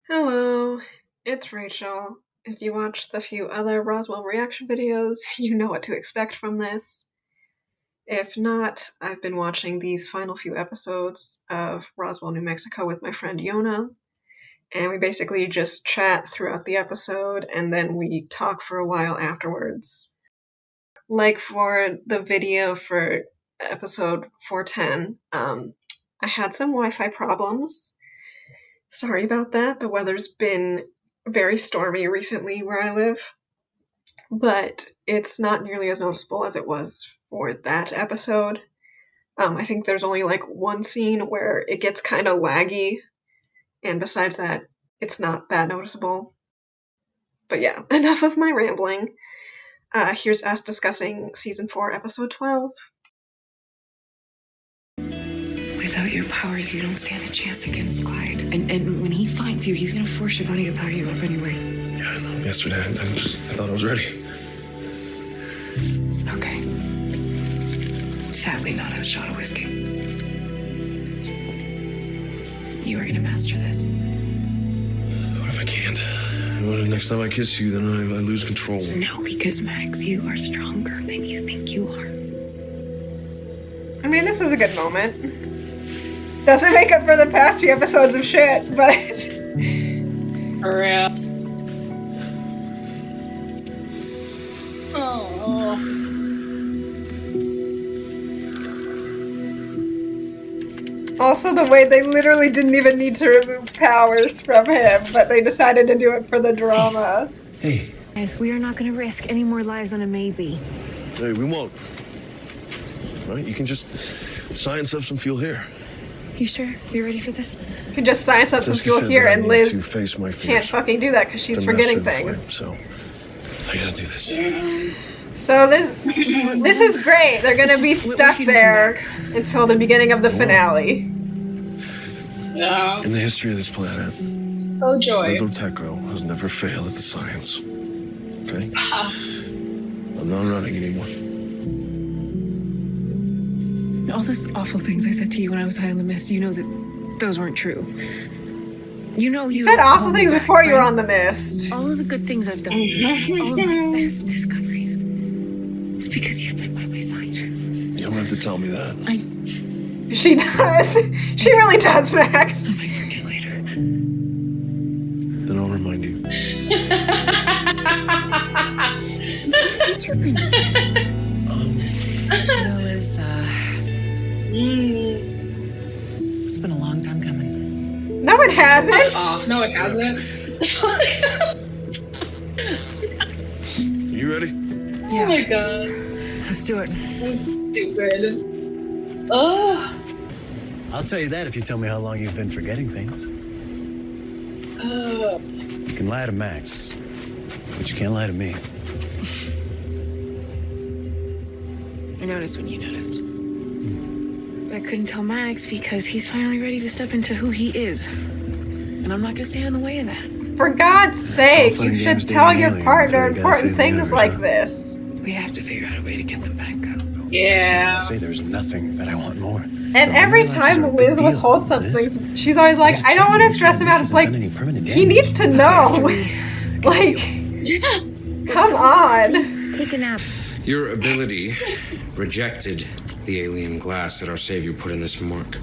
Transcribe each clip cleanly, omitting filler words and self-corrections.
Hello, it's Rachel. If you watched the few other Roswell reaction videos, you know what to expect from this. If not, I've been watching these final few episodes of Roswell, New Mexico with my friend Yona, and we basically just chat throughout the episode and then we talk for a while afterwards. Like for the video for episode 410, I had some Wi-Fi problems. Sorry about that. The weather's been very stormy recently where I live, but it's not nearly as noticeable as it was for that episode. I think there's only like one scene where it gets kind of laggy, and besides that, it's not that noticeable. But yeah, enough of my rambling. Here's us discussing Season 4, Episode 12. Without your powers, you don't stand a chance against Clyde. And when he finds you, he's gonna force Shivani to power you up anyway. Yeah, I know. Yesterday, I thought I was ready. Okay. Sadly, not a shot of whiskey. You are gonna master this. What if I can't? What if next time I kiss you, then I lose control? No, because Max, you are stronger than you think you are. I mean, this is a good moment. Doesn't make up for the past few episodes of shit, but... For real. Oh. Also, the way they literally didn't even need to remove powers from him, but they decided to do it for the drama. Hey. Guys, we are not going to risk any more lives on a maybe. Hey, we won't. Right? You can just science up some fuel here. You sure? You're ready for this? You can just science up some Jessica fuel said here, that I and need Liz to face my can't fears. fucking do that because she's The forgetting master of the things. flame, so I gotta do this. So this is great. They're gonna be stuck there until the beginning of the finale. Yeah. In the history of this planet, Oh joy. Mesoteco has never failed at the science. Okay? I'm not running anymore. All those awful things I said to you when I was high on the mist, you know that those weren't true. You know You said awful things back, before you were right? on the mist. All of the good things I've done, all of my best discoveries, it's because you've been by my side. You don't have to tell me that. She does. She really does, Max. I might forget later. Then I'll remind you. What are you doing? You know, Liz, it's been a long time coming. No, it hasn't. Oh, no, it hasn't. You ready? Oh my god. Let's do it. That's stupid. Oh. I'll tell you that if you tell me how long you've been forgetting things. You can lie to Max, but you can't lie to me. I noticed when you noticed. I couldn't tell Max because he's finally ready to step into who he is. And I'm not gonna stand in the way of that. For God's sake, fun you and should games tell dating your aliens partner until you gotta important save the things others, like huh? this. We have to figure out a way to get them back up. Yeah. I say there's nothing that I want more. And every time Liz withholds something, she's always like, I don't want to stress him out. It's like, he needs to know. Like, come on. Take a nap. Your ability rejected the alien glass that our savior put in this mark.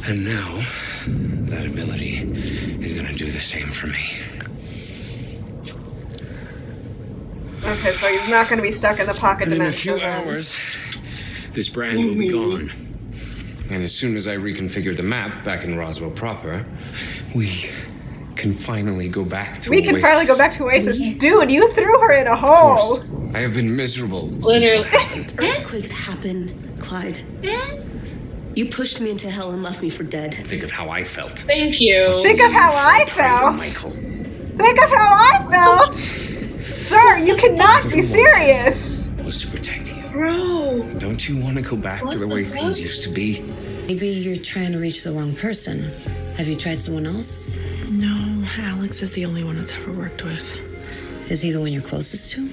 And now, that ability is gonna do the same for me. Okay, so he's not going to be stuck in the pocket And in a dimension. few hours, this brand will be gone. And as soon as I reconfigure the map back in Roswell proper, we can finally go back to We can finally go back to Oasis. Dude, you threw her in a Of hole. course, I have been miserable. since Literally. what happened. Earthquakes happen, Clyde. You pushed me into hell and left me for dead. Think of how I felt. Thank you. Think of how I felt. Michael. Think of how I felt. Sir, you cannot be serious. Was to protect you. Bro. Don't you want to go back to the way things used to be? Maybe you're trying to reach the wrong person. Have you tried someone else? No, Alex is the only one it's ever worked with. Is he the one you're closest to?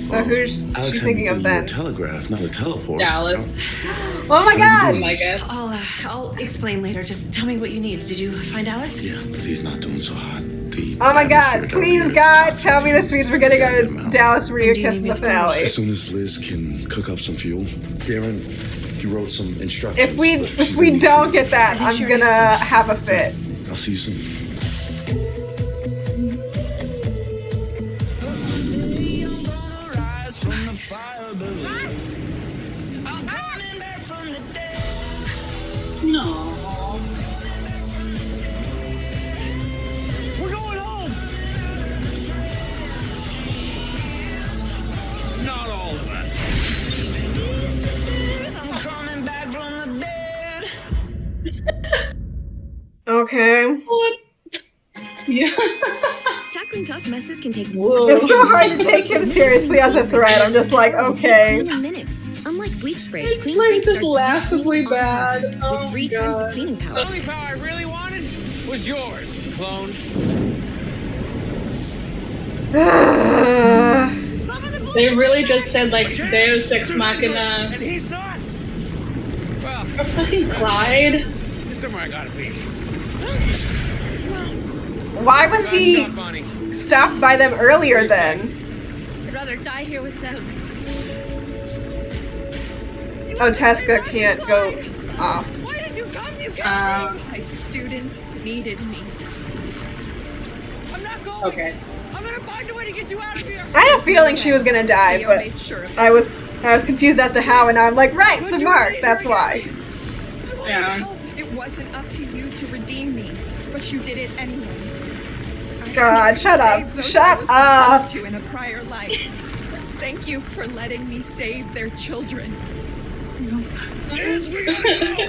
So who's Alex she had thinking me of give you then? a telegraph, not a teleport. Dallas. Oh my god! I guess. I'll explain later. Just tell me what you need. Did you find Alex? Yeah, but he's not doing so hot. Oh my god, please God, tell me this means we're getting a Dallas Rhea kiss in the finale. As soon as Liz can cook up some fuel, Darren, he wrote some instructions. If we don't get that, I'm gonna have a fit. I'll see you soon. No. We're going home! Not all of us. I'm coming back from the dead. Okay. What? Yeah. Tackling tough messes can take Whoa. It's so hard to take him seriously as a threat. I'm just like, okay. minutes. Unlike bleach spray, It's clean like face just starts laughably immediately on bad. with Oh 3 times the god. cleaning The power. only power I really wanted was yours, clone. They really just said like Deus Ex Machina. And he's not. Well, Or fucking Clyde. this is somewhere I gotta be. Why was he Stop, Bonnie. stopped by them earlier then? I'd rather die here with them. Oh, Tesca can't go off. Why did you come, you guys? My student needed me. I'm not going. Okay. I'm gonna find a way to get you out of here. I had a feeling she was gonna die, Theo but made sure of it. I was confused as to how, and I'm like, right, But the you mark, did that's it. why. Yeah. It wasn't up to you to redeem me, but you did it anyway. I God, shut up. saved those Shut I was up. supposed to in a prior life. Thank you for letting me save their children.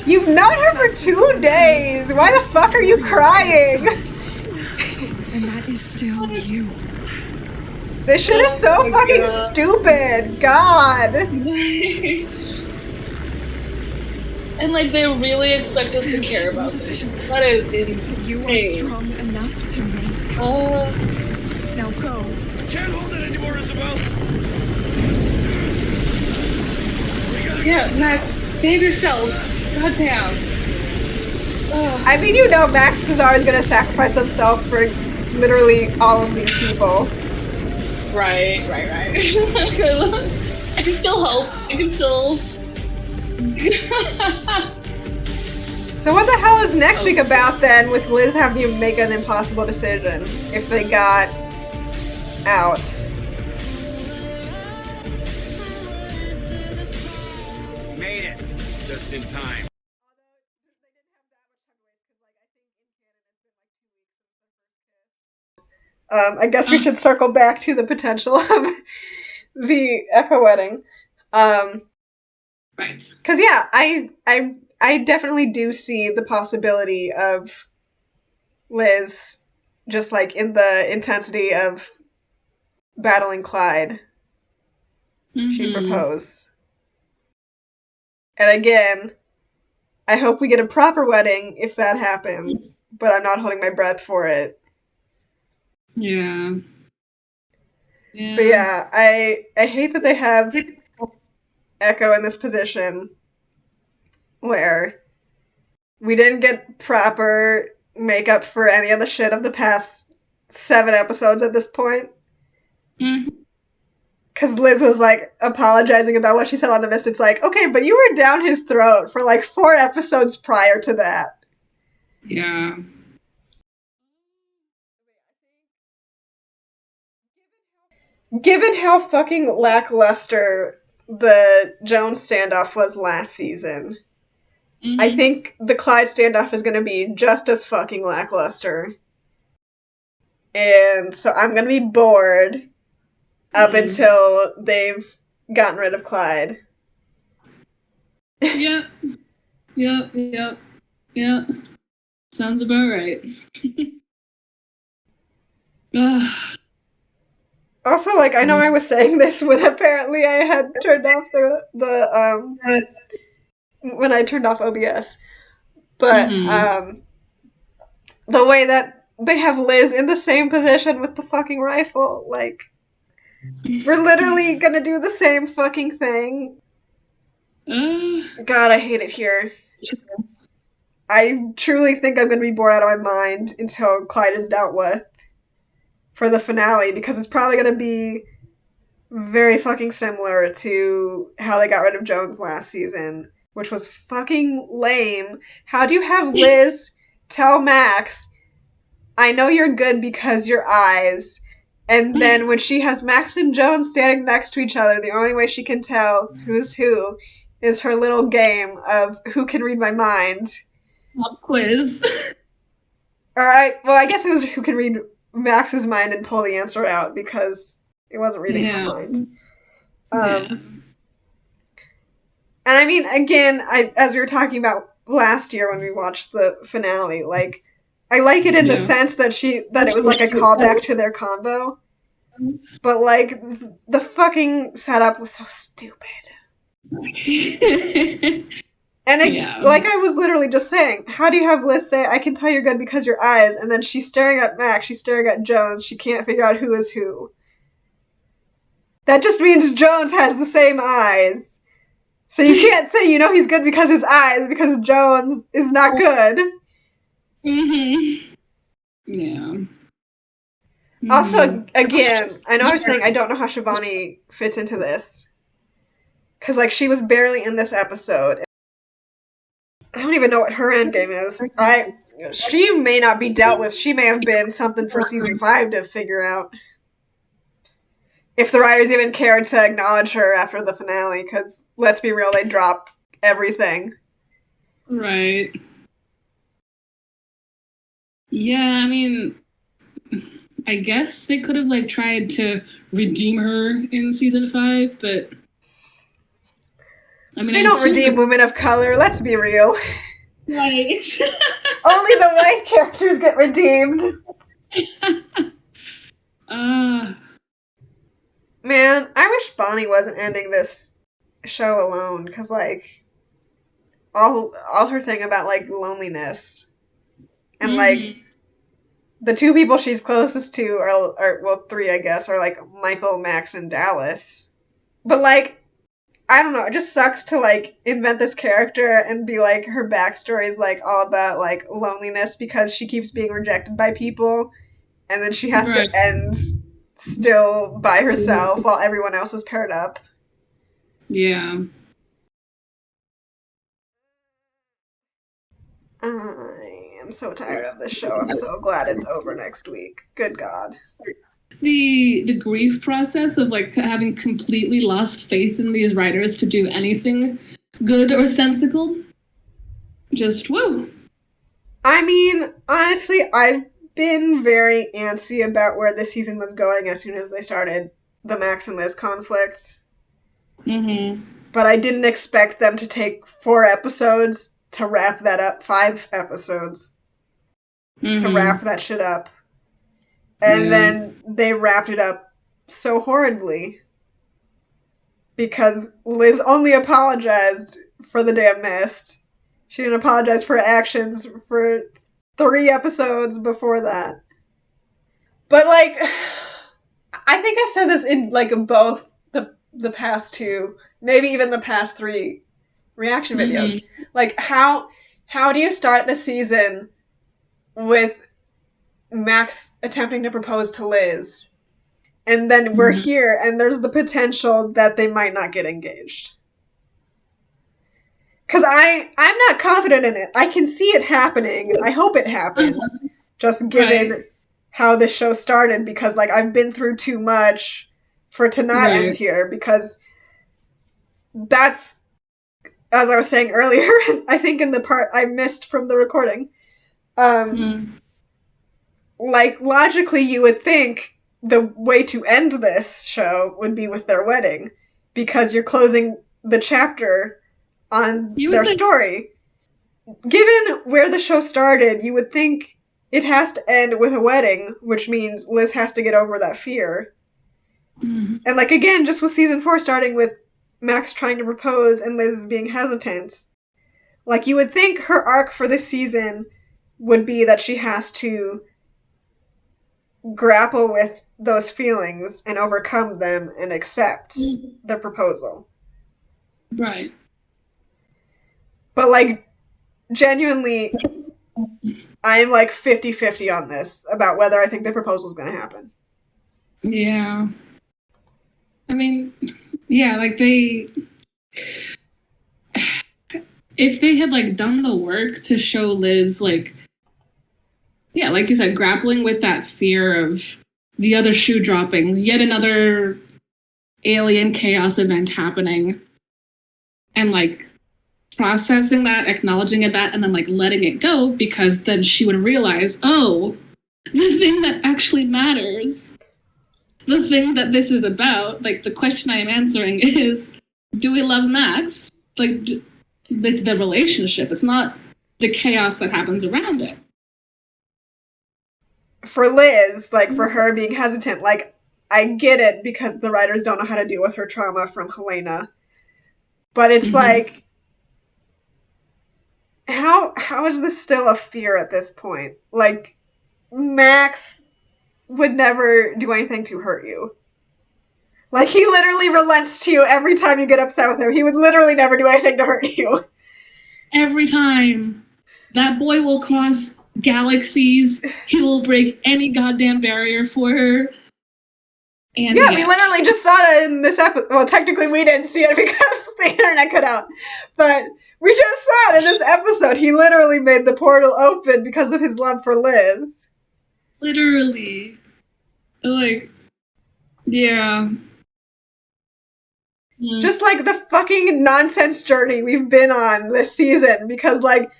You've known her for 2 days. Why the fuck are you crying? And that is still you. This shit is so Oh my fucking God. stupid. God. And like they really expect us to care about this. That is You are insane. strong enough to make. Oh, Now go. Can't hold it anymore, Isabel. yeah, Max, save yourself. Goddamn. I mean, you know Max Cesar is gonna sacrifice himself for literally all of these people. Right. I can still help. I can still. So what the hell is next week about then, with Liz having to make an impossible decision if they got out? Made it. Just in time. I guess we should circle back to the potential of the Echo wedding. Right. Cause yeah, I definitely do see the possibility of Liz just like in the intensity of battling Clyde. She'd propose. And again, I hope we get a proper wedding if that happens, but I'm not holding my breath for it. Yeah. But yeah, I hate that they have Echo in this position where we didn't get proper makeup for any of the shit of the past 7 episodes at this point. Because Liz was like apologizing about what she said on the mist. It's like, okay, but you were down his throat for like 4 episodes prior to that. Yeah. Given how fucking lackluster the Jones standoff was last season, I think the Clyde standoff is going to be just as fucking lackluster. And so I'm going to be bored up until they've gotten rid of Clyde. Yep. Sounds about right. Also, like, I know I was saying this when apparently I had turned off when I turned off OBS. But, the way that they have Liz in the same position with the fucking rifle, like, We're literally gonna do the same fucking thing. God, I hate it here. I truly think I'm gonna be bored out of my mind until Clyde is dealt with for the finale, because it's probably gonna be very fucking similar to how they got rid of Jones last season, which was fucking lame. How do you have Liz tell Max, I know you're good because your eyes, and then when she has Max and Jones standing next to each other, the only way she can tell who's who is her little game of who can read my mind. Pop quiz. Alright, well, I guess it was who can read Max's mind and pull the answer out, because it wasn't reading her mind. And I mean, again, as we were talking about last year when we watched the finale, like, I like it in the sense that it was like a callback to their convo. But, like, the fucking setup was so stupid. And like I was literally just saying, how do you have Liz say, I can tell you're good because your eyes, and then she's staring at Max, she's staring at Jones, she can't figure out who is who. That just means Jones has the same eyes. So you can't say you know he's good because his eyes, because Jones is not good. Also, again, I know I was saying I don't know how Shivani fits into this. Because, like, she was barely in this episode. I don't even know what her endgame is. She may not be dealt with. She may have been something for season 5 to figure out. If the writers even cared to acknowledge her after the finale, because, let's be real, they drop everything. Right. Yeah, I mean, I guess they could have, like, tried to redeem her in season 5, but... I mean, they don't redeem women of color, let's be real. Right. Only the white characters get redeemed. Man, I wish Bonnie wasn't ending this show alone, because, like, all her thing about, like, loneliness. And, like, the two people she's closest to are, well, 3, I guess, are, like, Michael, Max, and Dallas. But, like, I don't know, it just sucks to, like, invent this character and be, like, her backstory is, like, all about, like, loneliness because she keeps being rejected by people, and then she has to end still by herself while everyone else is paired up. Yeah. I am so tired of this show. I'm so glad it's over next week. Good God. The grief process of, like, having completely lost faith in these writers to do anything good or sensical. Just woo. I mean, honestly, I've been very antsy about where this season was going as soon as they started the Max and Liz conflict. But I didn't expect them to take 4 episodes to wrap that up. 5 episodes to wrap that shit up. And then they wrapped it up so horridly. Because Liz only apologized for the damn mist. She didn't apologize for her actions for 3 episodes before that. But, like, I think I said this in, like, both the past 2, maybe even the past 3 reaction videos. Like, how do you start the season with Max attempting to propose to Liz, and then we're here, and there's the potential that they might not get engaged? Because I'm not confident in it. I can see it happening. I hope it happens. Just given how this show started, because, like, I've been through too much for it to not end here, because that's, as I was saying earlier, I think in the part I missed from the recording, like, logically you would think the way to end this show would be with their wedding, because you're closing the chapter on their story. Given where the show started, you would think it has to end with a wedding, which means Liz has to get over that fear. And, like, again, just with season 4 starting with Max trying to propose and Liz being hesitant, like, you would think her arc for this season would be that she has to grapple with those feelings and overcome them and accept the proposal. Right. But, like, genuinely, I'm, like, 50-50 on this about whether I think the proposal's gonna happen. Yeah. I mean, yeah, like, if they had, like, done the work to show Liz, like, yeah, like you said, grappling with that fear of the other shoe dropping, yet another alien chaos event happening, and, like, processing that, acknowledging that, and then, like, letting it go, because then she would realize, oh, the thing that actually matters, the thing that this is about, like, the question I am answering is, do we love Max? Like, it's the relationship. It's not the chaos that happens around it. For Liz, like, for her being hesitant, like, I get it because the writers don't know how to deal with her trauma from Helena. But it's like, how is this still a fear at this point? Like, Max would never do anything to hurt you. Like, he literally relents to you every time you get upset with him. He would literally never do anything to hurt you. Every time. That boy will cross galaxies. He will break any goddamn barrier for her. And yeah, we literally just saw that in this episode. Well, technically we didn't see it because the internet cut out. But we just saw it in this episode. He literally made the portal open because of his love for Liz. Literally. Like, yeah. Just, like, the fucking nonsense journey we've been on this season. Because, like,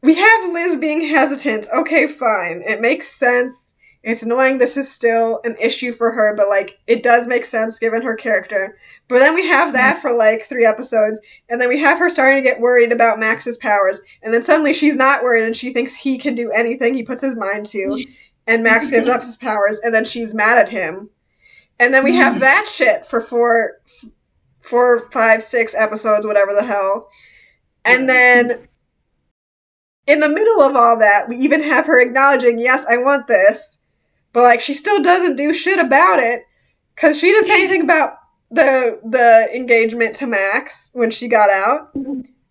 we have Liz being hesitant. Okay, fine. It makes sense. It's annoying this is still an issue for her, but, like, it does make sense given her character. But then we have that for, like, 3 episodes, and then we have her starting to get worried about Max's powers, and then suddenly she's not worried and she thinks he can do anything he puts his mind to, and Max gives up his powers, and then she's mad at him. And then we have that shit for 4, 5, 6 episodes, whatever the hell. And then in the middle of all that, we even have her acknowledging, yes, I want this. But, like, she still doesn't do shit about it. Because she didn't say anything about the engagement to Max when she got out.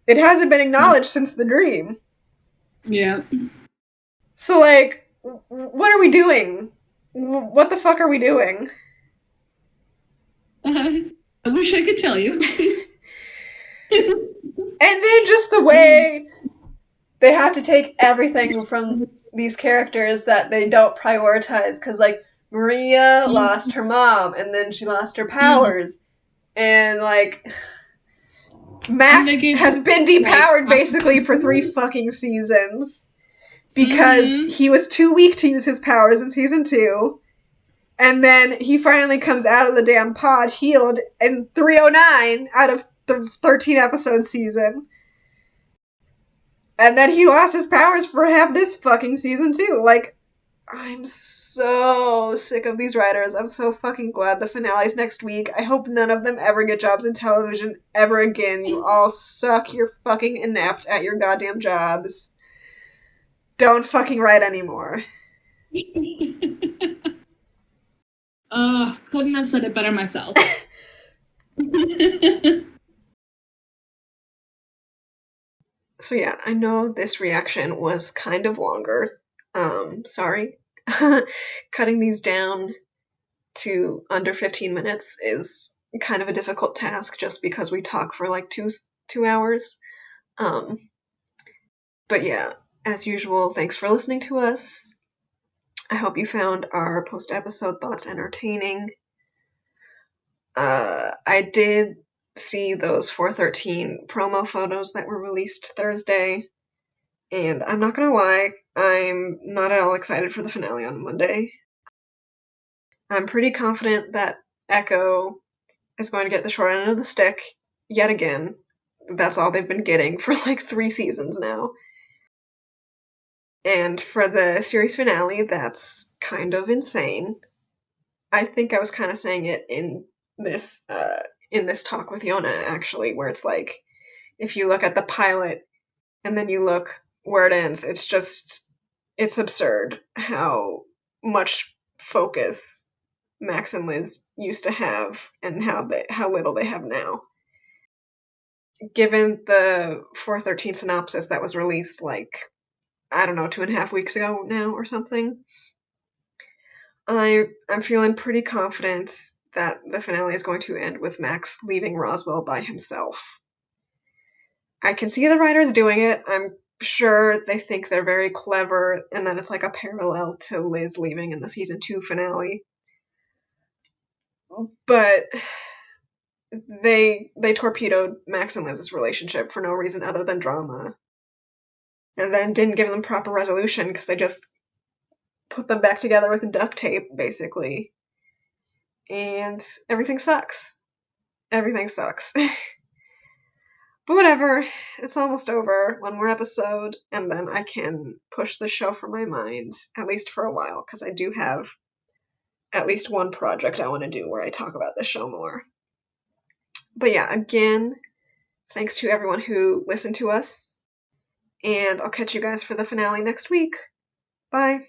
It hasn't been acknowledged since the dream. Yeah. So, like, what are we doing? What the fuck are we doing? I wish I could tell you. And then just the way they have to take everything from these characters that they don't prioritize. Because, like, Maria lost her mom, and then she lost her powers. And, like, Max has been depowered basically for 3 fucking seasons. Because he was too weak to use his powers in season 2. And then he finally comes out of the damn pod healed in 309 out of the 13 episode season. And then he lost his powers for half this fucking season too. Like, I'm so sick of these writers. I'm so fucking glad the finale's next week. I hope none of them ever get jobs in television ever again. You all suck. You're fucking inept at your goddamn jobs. Don't fucking write anymore. Couldn't have said it better myself. So yeah, I know this reaction was kind of longer. Sorry. Cutting these down to under 15 minutes is kind of a difficult task just because we talk for like two hours. But yeah, as usual, thanks for listening to us. I hope you found our post-episode thoughts entertaining. I did see those 413 promo photos that were released Thursday, and I'm not gonna lie, I'm not at all excited for the finale on Monday. I'm pretty confident that Echo is going to get the short end of the stick yet again. That's all they've been getting for like 3 seasons now. And for the series finale, that's kind of insane. I think I was kind of saying it in this talk with Yona, actually, where it's like, if you look at the pilot and then you look where it ends, it's absurd how much focus Max and Liz used to have and how little they have now. Given the 413 synopsis that was released, like, I don't know, 2.5 weeks ago now or something, I'm feeling pretty confident that the finale is going to end with Max leaving Roswell by himself. I can see the writers doing it. I'm sure they think they're very clever, and then it's like a parallel to Liz leaving in the season 2 finale. But they torpedoed Max and Liz's relationship for no reason other than drama. And then didn't give them proper resolution because they just put them back together with duct tape, basically. And everything sucks. Everything sucks. But whatever, it's almost over. One more episode, and then I can push the show from my mind, at least for a while, because I do have at least one project I want to do where I talk about the show more. But yeah, again, thanks to everyone who listened to us, and I'll catch you guys for the finale next week. Bye!